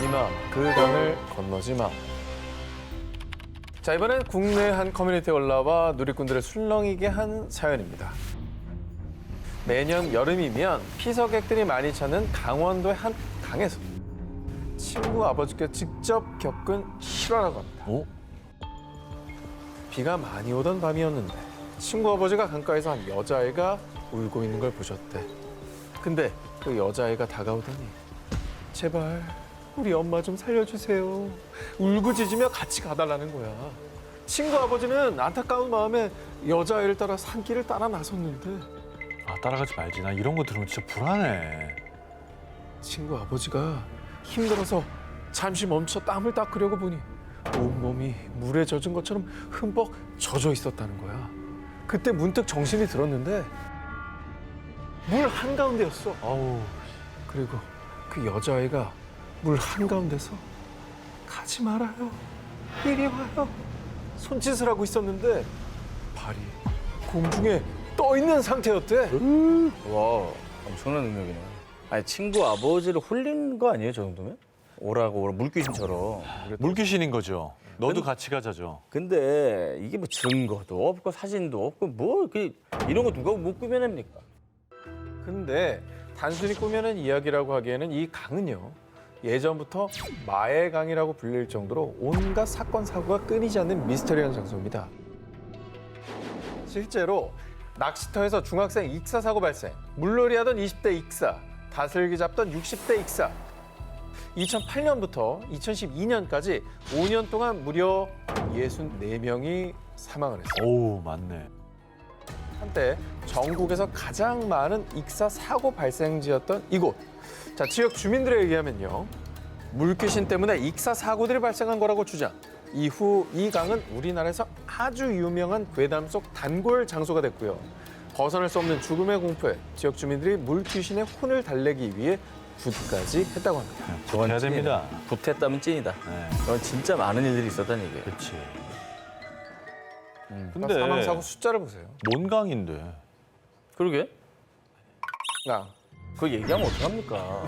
이마 그 강을 건너지 마. 자, 이번엔 국내 한 커뮤니티에 올라와 누리꾼들을 술렁이게 한 사연입니다. 매년 여름이면 피서객들이 많이 찾는 강원도의 한 강에서 친구 아버지께 직접 겪은 실화라고 합니다. 어? 비가 많이 오던 밤이었는데 친구 아버지가 강가에서 한 여자아이가 울고 있는 걸 보셨대. 근데 그 여자아이가 다가오더니 제발 우리 엄마 좀 살려주세요. 울고짖으며 같이 가달라는 거야. 친구 아버지는 안타까운 마음에 여자아이를 따라 산길을 따라 나섰는데 아, 따라가지 말지. 나 이런 거 들으면 진짜 불안해. 친구 아버지가 힘들어서 잠시 멈춰 땀을 닦으려고 보니 온몸이 물에 젖은 것처럼 흠뻑 젖어 있었다는 거야. 그때 문득 정신이 들었는데 물 한가운데였어. 아우. 그리고 그 여자아이가 물 한가운데서 가지 말아요. 이리 와요. 손짓을 하고 있었는데 발이 공중에 떠 있는 상태였대. 와, 엄청난 능력이네. 아니, 친구 아버지를 홀린 거 아니에요, 저 정도면? 오라고, 물귀신처럼. 물귀신인 거죠. 너도 같이 가자죠. 근데 이게 뭐 증거도 없고 사진도 없고 뭐 이런 거 누가 못 꾸며냅니까? 근데 단순히 꾸며낸 이야기라고 하기에는 이 강은요. 예전부터 마의 강이라고 불릴 정도로 온갖 사건 사고가 끊이지 않는 미스터리한 장소입니다. 실제로 낚시터에서 중학생 익사 사고 발생, 물놀이 하던 20대 익사, 다슬기 잡던 60대 익사. 2008년부터 2012년까지 5년 동안 무려 64명이 사망을 했어요. 오우, 맞네. 한때 전국에서 가장 많은 익사 사고 발생지였던 이곳. 자, 지역 주민들에 의하면요. 물귀신 때문에 익사 사고들이 발생한 거라고 주장. 이후 이 강은 우리나라에서 아주 유명한 괴담 속 단골 장소가 됐고요. 벗어날 수 없는 죽음의 공포에 지역 주민들이 물귀신의 혼을 달래기 위해 굿까지 했다고 합니다. 저건 해야 찐이다. 됩니다. 굿했다면 찐이다. 네. 저건 진짜 많은 일들이 있었다는 얘기예요. 그렇지. 근데 사망 사고 숫자를 보세요. 뭔 강인데? 그러게? 강. 그거 얘기하면 어떡합니까?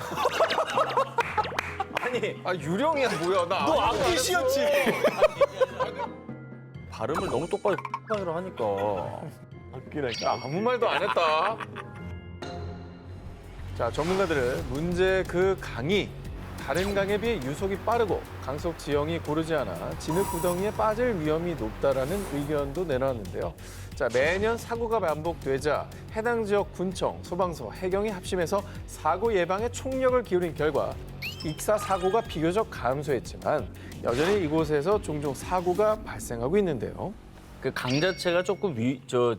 아니, 유령이야 뭐야? 너 악귀시였지. 발음을 너무 똑바로 X로 하니까. 나 아무 말도 안 했다. 자, 전문가들은 문제 그 강이 다른 강에 비해 유속이 빠르고 강속 지형이 고르지 않아 진흙 구덩이에 빠질 위험이 높다라는 의견도 내놨는데요. 자, 매년 사고가 반복되자 해당 지역 군청, 소방서, 해경이 합심해서 사고 예방에 총력을 기울인 결과 익사 사고가 비교적 감소했지만 여전히 이곳에서 종종 사고가 발생하고 있는데요. 그 강 자체가 조금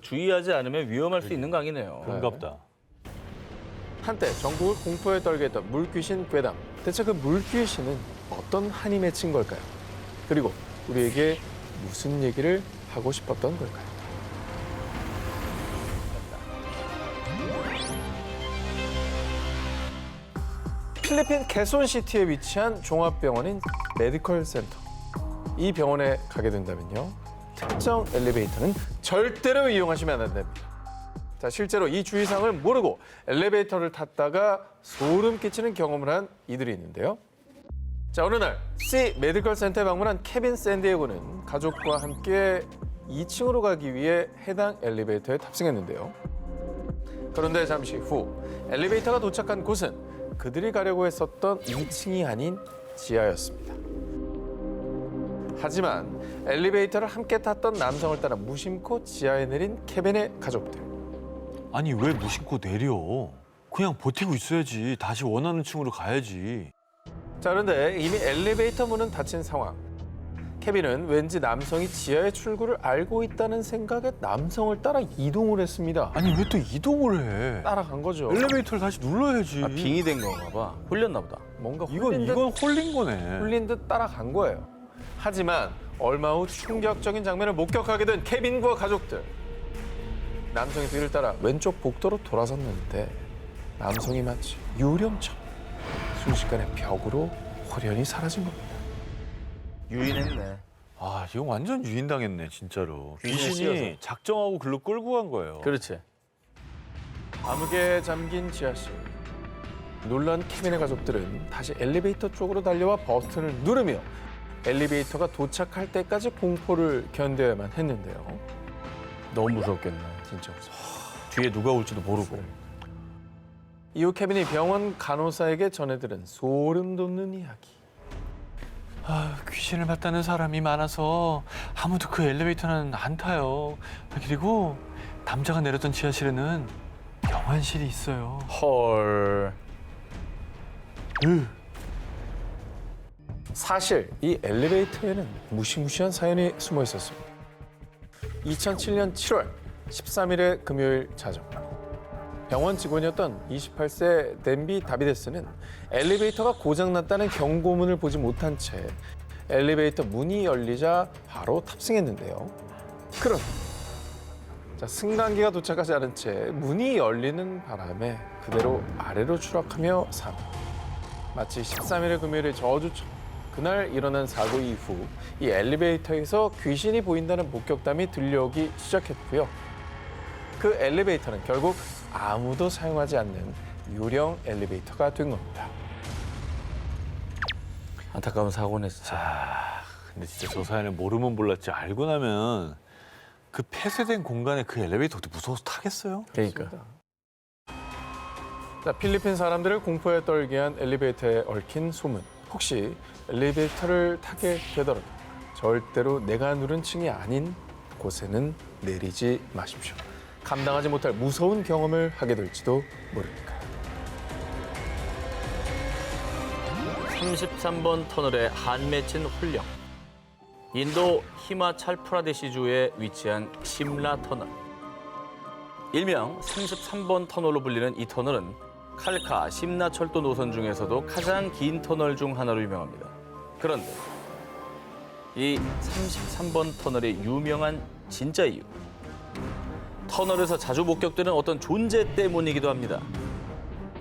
주의하지 않으면 위험할 수 있는 강이네요. 반갑다. 한때 전국을 공포에 떨게 했던 물귀신 괴담. 대체 그 물귀신은 어떤 한이 맺힌 걸까요? 그리고 우리에게 무슨 얘기를 하고 싶었던 걸까요? 필리핀 케손시티에 위치한 종합병원인 메디컬 센터. 이 병원에 가게 된다면요. 특정 엘리베이터는 절대로 이용하시면 안 됩니다. 자, 실제로 이 주의사항을 모르고 엘리베이터를 탔다가 소름 끼치는 경험을 한 이들이 있는데요. 자, 어느 날 C 메디컬 센터에 방문한 케빈 샌디에고는 가족과 함께 2층으로 가기 위해 해당 엘리베이터에 탑승했는데요. 그런데 잠시 후 엘리베이터가 도착한 곳은 그들이 가려고 했었던 2층이 아닌 지하였습니다. 하지만 엘리베이터를 함께 탔던 남성을 따라 무심코 지하에 내린 케빈의 가족들. 아니, 왜 무심코 내려? 그냥 버티고 있어야지. 다시 원하는 층으로 가야지. 자, 그런데 이미 엘리베이터 문은 닫힌 상황. 케빈은 왠지 남성이 지하의 출구를 알고 있다는 생각에 남성을 따라 이동을 했습니다. 아니, 왜 또 이동을 해? 따라간 거죠. 엘리베이터를 다시 눌러야지. 빙이 된 건가 봐. 홀렸나 보다. 뭔가 이건 홀린 거네. 홀린 듯 따라간 거예요. 하지만 얼마 후 충격적인 장면을 목격하게 된 케빈과 가족들. 남성이 뒤를 따라 왼쪽 복도로 돌아섰는데 남성이 마치 유령처럼 순식간에 벽으로 홀연히 사라진 겁니다. 유인했네. 아, 이거 완전 유인당했네, 진짜로. 귀신에 귀신이 씌어서. 작정하고 글로 끌고 간 거예요. 그렇지. 암흑에 잠긴 지하실. 놀란 케빈의 가족들은 다시 엘리베이터 쪽으로 달려와 버튼을 누르며 엘리베이터가 도착할 때까지 공포를 견뎌야만 했는데요. 너무 무섭겠네. 진짜 무서워. 뒤에 누가 올지도 모르고. 이후 케빈이 병원 간호사에게 전해들은 소름 돋는 이야기. 아, 귀신을 봤다는 사람이 많아서 아무도 그 엘리베이터는 안 타요. 그리고 남자가 내렸던 지하실에는 병환실이 있어요. 헐. 사실 이 엘리베이터에는 무시무시한 사연이 숨어 있었습니다. 2007년 7월 13일의 금요일 자정. 병원 직원이었던 28세 댄비 다비데스는 엘리베이터가 고장났다는 경고문을 보지 못한 채 엘리베이터 문이 열리자 바로 탑승했는데요. 그럼 승강기가 도착하지 않은 채 문이 열리는 바람에 그대로 아래로 추락하며 사망. 마치 13일의 금요일의 저주처럼 그날 일어난 사고 이후 이 엘리베이터에서 귀신이 보인다는 목격담이 들려오기 시작했고요. 그 엘리베이터는 결국 아무도 사용하지 않는 유령 엘리베이터가 된 겁니다. 안타까운 사고네 진짜. 근데 진짜 저 사연을 모르면 몰랐지 알고 나면 그 폐쇄된 공간에 그 엘리베이터도 무서워서 타겠어요? 그러니까. 자, 필리핀 사람들을 공포에 떨게 한 엘리베이터에 얽힌 소문. 혹시 엘리베이터를 타게 되더라도 절대로 내가 누른 층이 아닌 곳에는 내리지 마십시오. 감당하지 못할 무서운 경험을 하게 될지도 모르니까요. 33번 터널에 한 맺힌 홀령. 인도 히마찰프라데시주에 위치한 심라 터널. 일명 33번 터널로 불리는 이 터널은 칼카 심나 철도 노선 중에서도 가장 긴 터널 중 하나로 유명합니다. 그런데 이 33번 터널의 유명한 진짜 이유. 터널에서 자주 목격되는 어떤 존재 때문이기도 합니다.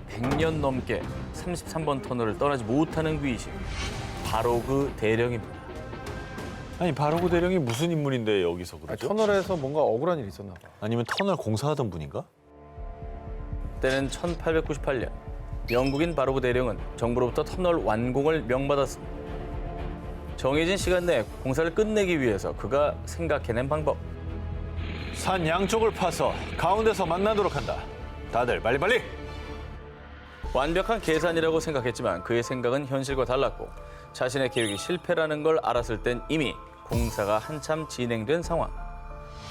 100년 넘게 33번 터널을 떠나지 못하는 귀신. 바로 그 대령입니다. 아니 바로그 대령이 무슨 인물인데 여기서 그러죠? 터널에서 뭔가 억울한 일이 있었나 봐. 아니면 터널 공사하던 분인가? 때는 1898년 영국인 바로그 대령은 정부로부터 터널 완공을 명받았습니다. 정해진 시간 내에 공사를 끝내기 위해서 그가 생각해낸 방법. 산 양쪽을 파서 가운데서 만나도록 한다. 다들 빨리빨리! 완벽한 계산이라고 생각했지만 그의 생각은 현실과 달랐고 자신의 계획이 실패라는 걸 알았을 땐 이미 공사가 한참 진행된 상황.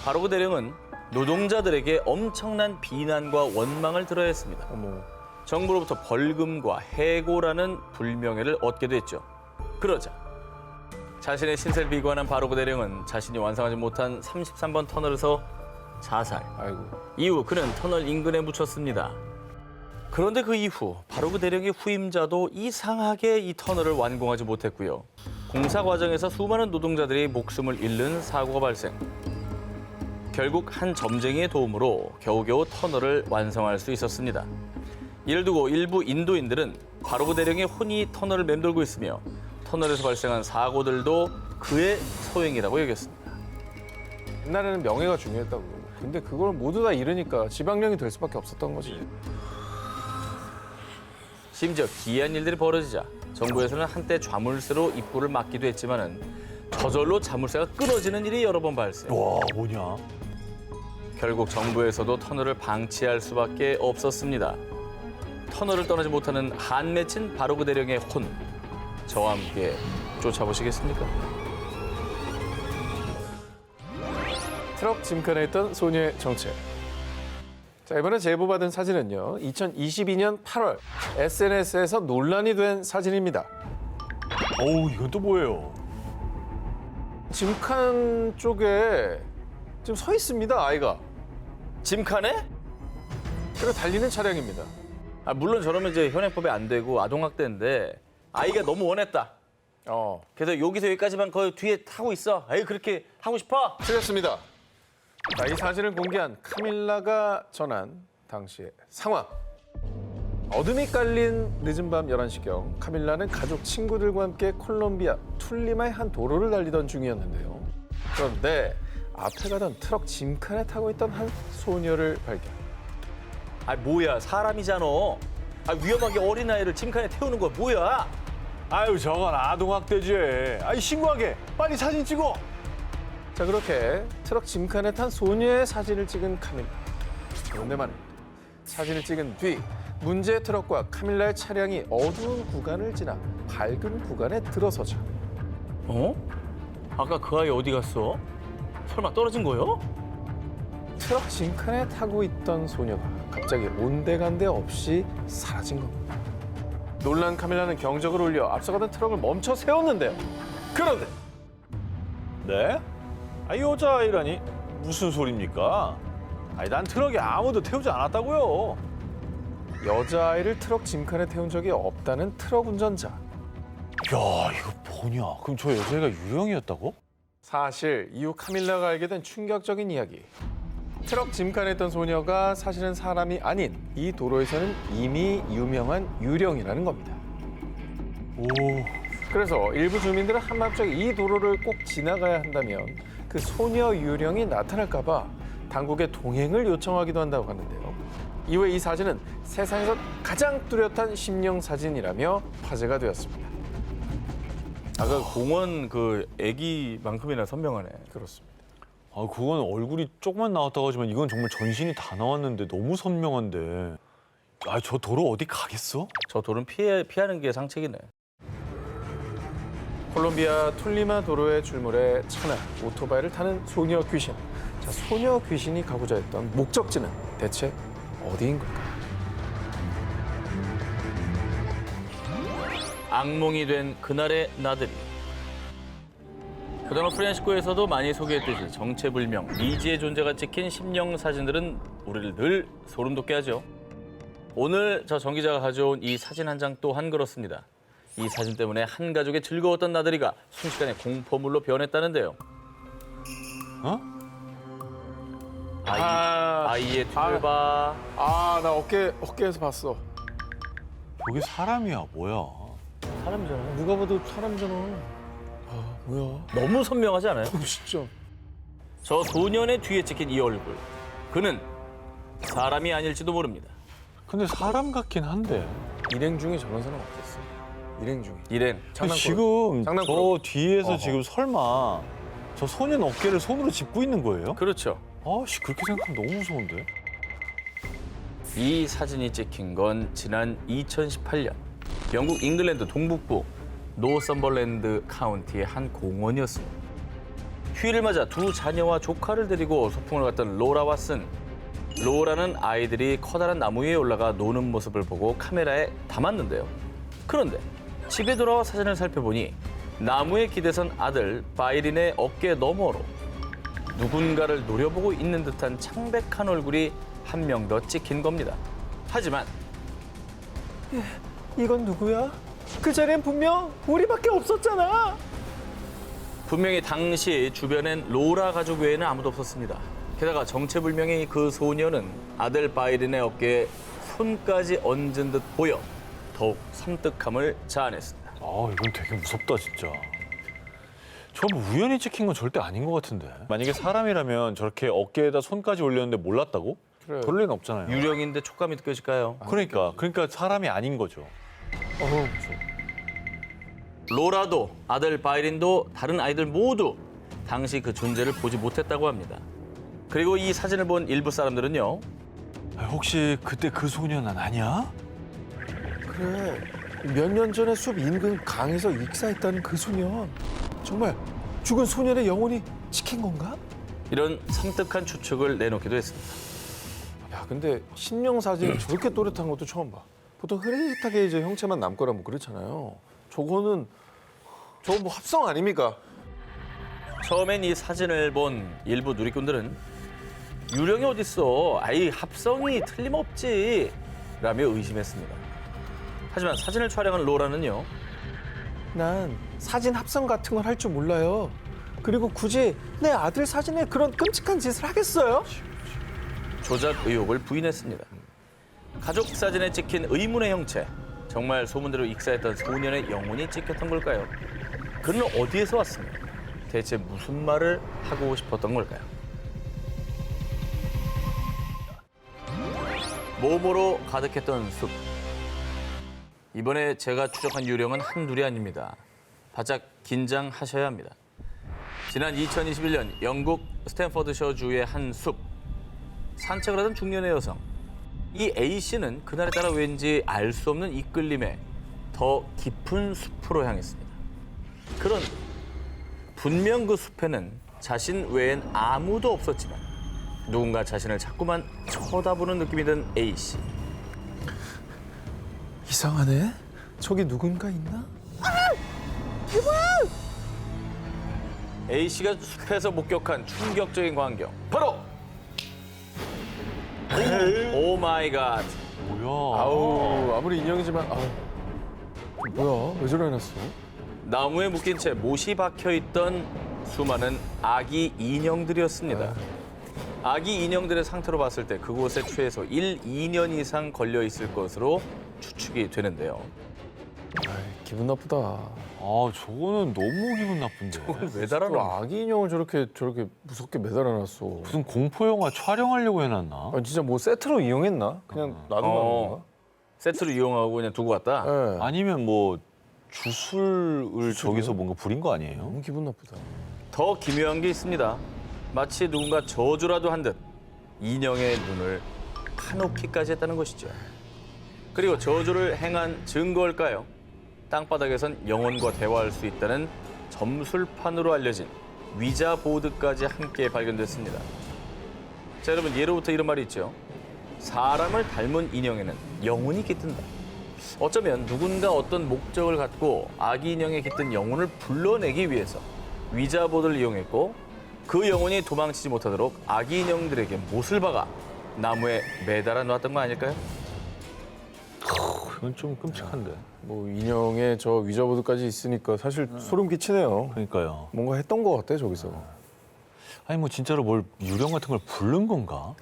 바로그 대령은 노동자들에게 엄청난 비난과 원망을 들어야 했습니다. 어머. 정부로부터 벌금과 해고라는 불명예를 얻게 됐죠. 그러자 자신의 신세를 비관한 바로그 대령은 자신이 완성하지 못한 33번 터널에서 자살. 아이고. 이후 그는 터널 인근에 묻혔습니다. 그런데 그 이후 바로그 대령의 후임자도 이상하게 이 터널을 완공하지 못했고요. 공사 과정에서 수많은 노동자들이 목숨을 잃는 사고가 발생. 결국 한 점쟁이의 도움으로 겨우겨우 터널을 완성할 수 있었습니다. 이를 두고 일부 인도인들은 바로그 대령의 혼이 터널을 맴돌고 있으며 터널에서 발생한 사고들도 그의 소행이라고 여겼습니다. 옛날에는 명예가 중요했다고. 근데 그걸 모두 다 잃으니까 지방령이 될 수밖에 없었던 거지. 심지어 기이한 일들이 벌어지자 정부에서는 한때 좌물쇠로 입구를 막기도 했지만은 저절로 자물쇠가 끊어지는 일이 여러 번 발생. 와, 뭐냐? 결국 정부에서도 터널을 방치할 수밖에 없었습니다. 터널을 떠나지 못하는 한 맺힌 바로그 대령의 혼. 저와 함께 쫓아보시겠습니까? 트럭 짐칸에 있던 소녀의 정체. 자, 이번에 제보받은 사진은요. 2022년 8월 SNS에서 논란이 된 사진입니다. 어우, 이건 또 뭐예요? 짐칸 쪽에 지금 서 있습니다, 아이가. 짐칸에? 그리고 달리는 차량입니다. 물론 저러면 이제 현행법에 안 되고 아동학대인데 아이가 너무 원했다. 그래서 여기서 여기까지만 거의 뒤에 타고 있어. 에이 그렇게 하고 싶어? 틀렸습니다. 자, 이 사진을 공개한 카밀라가 전한 당시의 상황. 어둠이 깔린 늦은 밤 11시경 카밀라는 가족 친구들과 함께 콜롬비아 툴리마의 한 도로를 달리던 중이었는데요. 그런데 앞에 가던 트럭 짐칸에 타고 있던 한 소녀를 발견. 아 뭐야 사람이잖아. 아, 위험하게 어린아이를 짐칸에 태우는 거 뭐야? 아유 저건 아동학대지. 아이 신고하게. 빨리 사진 찍어. 자, 그렇게 트럭 짐칸에 탄 소녀의 사진을 찍은 카밀라. 그런데 말입니다. 사진을 찍은 뒤 문제의 트럭과 카밀라의 차량이 어두운 구간을 지나 밝은 구간에 들어서자 어? 아까 그 아이 어디 갔어? 설마 떨어진 거요? 트럭 짐칸에 타고 있던 소녀가 갑자기 온데간데 없이 사라진 겁니다. 놀란 카밀라는 경적을 울려 앞서가던 트럭을 멈춰 세웠는데요. 그런데 네? 아 여자아이라니 무슨 소리입니까? 아니 난 트럭에 아무도 태우지 않았다고요. 여자아이를 트럭 짐칸에 태운 적이 없다는 트럭 운전자. 야 이거 뭐냐? 그럼 저 여자애가 유령이었다고? 사실 이후 카밀라가 알게 된 충격적인 이야기. 트럭 짐칸에 있던 소녀가 사실은 사람이 아닌 이 도로에서는 이미 유명한 유령이라는 겁니다. 오. 그래서 일부 주민들은 한밤중에 이 도로를 꼭 지나가야 한다면 그 소녀 유령이 나타날까 봐 당국에 동행을 요청하기도 한다고 하는데요. 이후에 이 사진은 세상에서 가장 뚜렷한 심령 사진이라며 화제가 되었습니다. 아까 공원 그 애기만큼이나 선명하네. 그렇습니다. 아 그건 얼굴이 조금만 나왔다고 하지만 이건 정말 전신이 다 나왔는데 너무 선명한데. 아 저 도로 어디 가겠어? 저 돌은 피하는 게 상책이네. 콜롬비아 툴리마 도로의 줄물에 차나 오토바이를 타는 소녀 귀신. 자, 소녀 귀신이 가고자 했던 목적지는 대체 어디인 걸까요? 악몽이 된 그날의 나들이. 그동안 프렌시코에서도 많이 소개했듯이 정체불명 미지의 존재가 찍힌 심령 사진들은 우리를 늘 소름 돋게 하죠. 오늘 저 정 기자가 가져온 이 사진 한 장 또한 그렇습니다. 이 사진 때문에 한 가족의 즐거웠던 나들이가 순식간에 공포물로 변했다는데요. 어? 아이의 뒤를 봐. 아, 나 어깨에서 봤어. 저게 사람이야 뭐야? 사람이잖아. 누가 봐도 사람이잖아. 아, 뭐야? 너무 선명하지 않아요? 진짜. 저 소년의 뒤에 찍힌 이 얼굴. 그는 사람이 아닐지도 모릅니다. 근데 사람 같긴 한데. 일행 중에 저런 사람 없었어. 일행 중에. 일행. 근데 지금 장난꾸러기. 저 뒤에서 어허. 지금 설마 저 소년 어깨를 손으로 짚고 있는 거예요? 그렇죠. 아씨 그렇게 생각하면 너무 무서운데. 이 사진이 찍힌 건 지난 2018년 영국 잉글랜드 동북부 노썸벌랜드 카운티의 한 공원이었습니다. 휴일을 맞아 두 자녀와 조카를 데리고 소풍을 갔던 로라 왓슨. 로라는 아이들이 커다란 나무 위에 올라가 노는 모습을 보고 카메라에 담았는데요. 그런데 집에 돌아와 사진을 살펴보니 나무에 기대선 아들 바이린의 어깨 너머로 누군가를 노려보고 있는 듯한 창백한 얼굴이 한 명 더 찍힌 겁니다. 하지만 이건 누구야? 그 자리엔 분명 우리밖에 없었잖아. 분명히 당시 주변엔 로라 가족 외에는 아무도 없었습니다. 게다가 정체불명의 그 소녀는 아들 바이린의 어깨에 손까지 얹은 듯 보여 더욱 섬뜩함을 자아냈습니다. 아 이건 되게 무섭다 진짜. 저뭐 우연히 찍힌 건 절대 아닌 것 같은데. 만약에 사람이라면 저렇게 어깨에다 손까지 올렸는데 몰랐다고? 그래. 그럴 리는 없잖아요. 유령인데 촉감이 느껴질까요? 그러니까 사람이 아닌 거죠. 무서워. 로라도 아들 바이린도 다른 아이들 모두 당시 그 존재를 보지 못했다고 합니다. 그리고 이 사진을 본 일부 사람들은요. 아, 혹시 그때 그 소년은 아니야? 그래. 몇 년 전에 숲 인근 강에서 익사했다는 그 소년. 정말 죽은 소년의 영혼이 찍힌 건가? 이런 섬뜩한 추측을 내놓기도 했습니다. 야, 근데 심령 사진 저렇게 또렷한 것도 처음 봐. 보통 흐릿하게 이제 형체만 남거나 뭐 그렇잖아요. 저거 뭐 합성 아닙니까? 처음엔 이 사진을 본 일부 누리꾼들은 유령이 어딨어? 아이 합성이 틀림없지 라며 의심했습니다. 하지만 사진을 촬영한 로라는요. 난 사진 합성 같은 걸 할 줄 몰라요. 그리고 굳이 내 아들 사진에 그런 끔찍한 짓을 하겠어요? 조작 의혹을 부인했습니다. 가족 사진에 찍힌 의문의 형체. 정말 소문대로 익사했던 소년의 영혼이 찍혔던 걸까요? 그는 어디에서 왔으며 대체 무슨 말을 하고 싶었던 걸까요? 몸으로 가득했던 숲. 이번에 제가 추적한 유령은 한둘이 아닙니다. 바짝 긴장하셔야 합니다. 지난 2021년 영국 스탠퍼드셔주의 한 숲. 산책을 하던 중년의 여성. 이 A씨는 그날에 따라 왠지 알 수 없는 이끌림에 더 깊은 숲으로 향했습니다. 그런데 분명 그 숲에는 자신 외엔 아무도 없었지만 누군가 자신을 자꾸만 쳐다보는 느낌이 든 A씨. 이상하네. 저기 누군가 있나? A씨가 숲에서 목격한 충격적인 광경. 바로 오 마이 갓. 뭐야? 아우, 아무리 인형이지만 아우. 뭐야? 왜 저래 놨어? 나무에 묶인 채 못이 박혀 있던 수많은 아기 인형들이었습니다. 아기 인형들의 상태로 봤을 때 그곳에 최소 1, 2년 이상 걸려 있을 것으로 추측이 되는데요. 아이, 기분 나쁘다. 아, 저거는 너무 기분 나쁜데. 왜 또 달아놔? 아기 인형을 저렇게 무섭게 매달아놨어. 무슨 공포 영화 촬영하려고 해놨나? 아, 진짜 뭐 세트로 이용했나? 그냥 놔둔 건가? 세트로 이용하고 그냥 두고 갔다? 네. 아니면 뭐 주술을 저기서 뭔가 부린 거 아니에요? 너무 기분 나쁘다. 더 기묘한 게 있습니다. 마치 누군가 저주라도 한 듯 인형의 눈을 파놓기까지 했다는 것이죠. 그리고 저주를 행한 증거일까요? 땅바닥에선 영혼과 대화할 수 있다는 점술판으로 알려진 위자 보드까지 함께 발견됐습니다. 자, 여러분, 예로부터 이런 말이 있죠. 사람을 닮은 인형에는 영혼이 깃든다. 어쩌면 누군가 어떤 목적을 갖고 아기 인형에 깃든 영혼을 불러내기 위해서 위자 보드를 이용했고 그 영혼이 도망치지 못하도록 아기 인형들에게 못을 박아 나무에 매달아 놨던 거 아닐까요? 그건 좀 끔찍한데. 뭐 인형에 저 위자보드까지 있으니까 사실 소름 끼치네요. 그러니까요. 뭔가 했던 것 같아 저기서. 아니 뭐 진짜로 뭘 유령 같은 걸 부른 건가?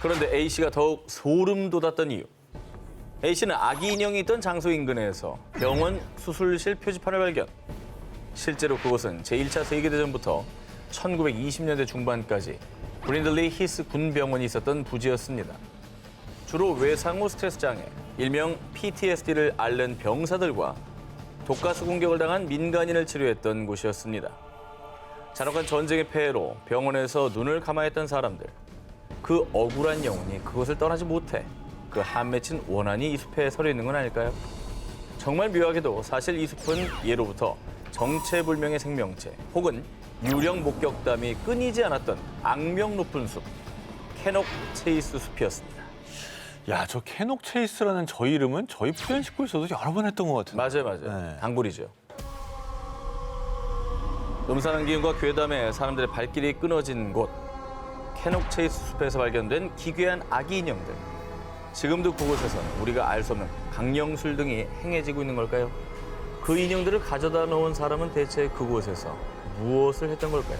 그런데 A씨가 더욱 소름 돋았던 이유. A씨는 아기 인형이 있던 장소 인근에서 병원 수술실 표지판을 발견. 실제로 그곳은 제1차 세계대전부터 1920년대 중반까지 브린들리 히스 군병원이 있었던 부지였습니다. 주로 외상 후 스트레스 장애, 일명 PTSD를 앓는 병사들과 독가스 공격을 당한 민간인을 치료했던 곳이었습니다. 잔혹한 전쟁의 폐해로 병원에서 눈을 감아했던 사람들. 그 억울한 영혼이 그것을 떠나지 못해 그 한 맺힌 원한이 이 숲에 서려 있는 건 아닐까요? 정말 묘하게도 사실 이 숲은 예로부터 정체불명의 생명체 혹은 유령 목격담이 끊이지 않았던 악명 높은 숲, 캐녹 체이스 숲이었습니다. 야, 저 캐녹 체이스라는 저 이름은 저희 푸른 식구에서도 여러 번 했던 것 같은데. 맞아요. 네. 단골이죠. 음산한 기운과 괴담에 사람들의 발길이 끊어진 곳, 캐녹 체이스 숲에서 발견된 기괴한 아기 인형들. 지금도 그곳에서는 우리가 알 수 없는 강령술 등이 행해지고 있는 걸까요? 그 인형들을 가져다 놓은 사람은 대체 그곳에서 무엇을 했던 걸까요?